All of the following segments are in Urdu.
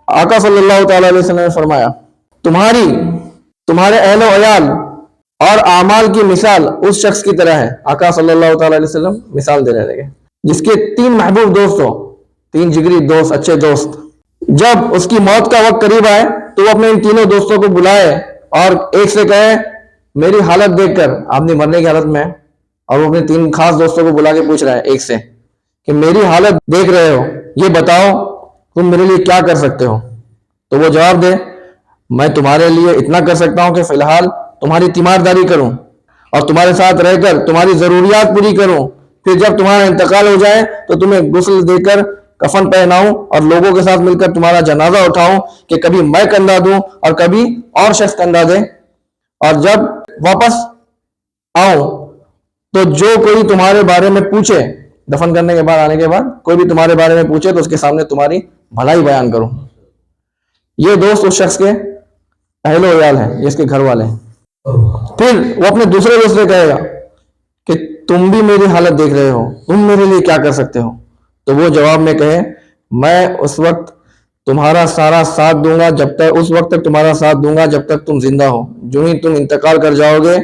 آقا صلی اللہ تعالی علیہ وسلم نے فرمایا تمہارے اہل و عیال اور اعمال کی مثال اس شخص کی طرح ہے. آقا صلی اللہ تعالی علیہ وسلم مثال دے رہے تھے جس کے 3 محبوب دوست ہو، 3 جگری دوست، اچھے دوست. جب اس کی موت کا وقت قریب آئے تو وہ اپنے ان تینوں دوستوں کو بلائے اور ایک سے کہے، میری حالت دیکھ کر، آپ نے مرنے کی حالت میں، اور وہ اپنے 3 خاص دوستوں کو بلا کے پوچھ رہا ہے ایک سے کہ میری حالت دیکھ رہے ہو، یہ بتاؤ تم میرے لیے کیا کر سکتے ہو. تو وہ جواب دے، میں تمہارے لیے اتنا کر سکتا ہوں کہ فی الحال تمہاری تیمارداری کروں اور تمہارے ساتھ رہ کر تمہاری ضروریات پوری کروں، پھر جب تمہارا انتقال ہو جائے تو تمہیں غسل دے کر کفن پہناؤں اور لوگوں کے ساتھ مل کر تمہارا جنازہ اٹھاؤں کہ کبھی میں کندھا دوں اور کبھی اور شخص کندھا دے. اور جب واپس آؤں تو جو کوئی تمہارے بارے میں پوچھے، دفن کرنے کے بعد، آنے کے بعد کوئی بھی تمہارے بارے میں پوچھے تو اس کے سامنے تمہاری بھلائی بیان کروں. یہ دوست اس شخص کے اہل و عیال ہیں، یہ اس کے گھر والے ہیں. پھر وہ اپنے دوسرے دوست سے کہے گا کہ تم بھی میری حالت دیکھ رہے ہو، تم میرے لیے کیا کر سکتے ہو. تو وہ جواب میں کہے، میں اس وقت تمہارا سارا ساتھ دوں گا اس وقت تک تمہارا ساتھ دوں گا جب تک تم زندہ ہو. جو ہی تم انتقال کر جاؤ گے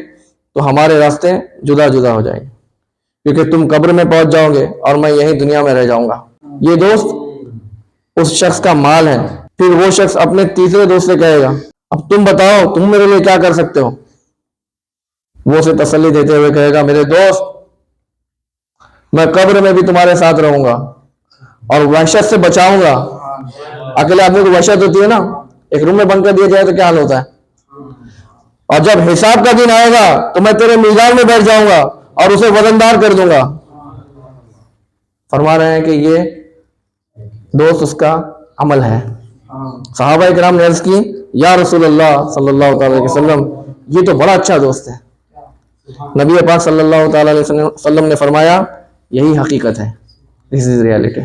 تو ہمارے راستے جدا جدا ہو جائیں گے، کیونکہ تم قبر میں پہنچ جاؤ گے اور میں یہی دنیا میں رہ جاؤں گا. یہ دوست اس شخص کا مال ہے. پھر وہ شخص اپنے تیسرے دوست سے کہے گا، اب تم بتاؤ تم میرے لیے کیا کر سکتے ہو. وہ اسے تسلی دیتے ہوئے کہے گا، میرے دوست، میں قبر میں بھی تمہارے ساتھ رہوں گا اور وحشت سے بچاؤں گا. اکیلے آدمی کو وحشت ہوتی ہے نا، ایک روم میں بند کر دیا جائے تو کیا حال ہوتا ہے. اور جب حساب کا دن آئے گا تو میں تیرے میزان میں بیٹھ جاؤں گا اور اسے وزندار کر دوں گا. فرما رہے ہیں کہ یہ دوست اس کا عمل ہے. صحابہ کرام نے عرض کی، یا رسول اللہ صلی اللہ تعالی علیہ وسلم، یہ تو بڑا اچھا دوست ہے. نبی پاک صلی اللہ تعالی علیہ وسلم نے فرمایا، یہی حقیقت ہے. This is reality.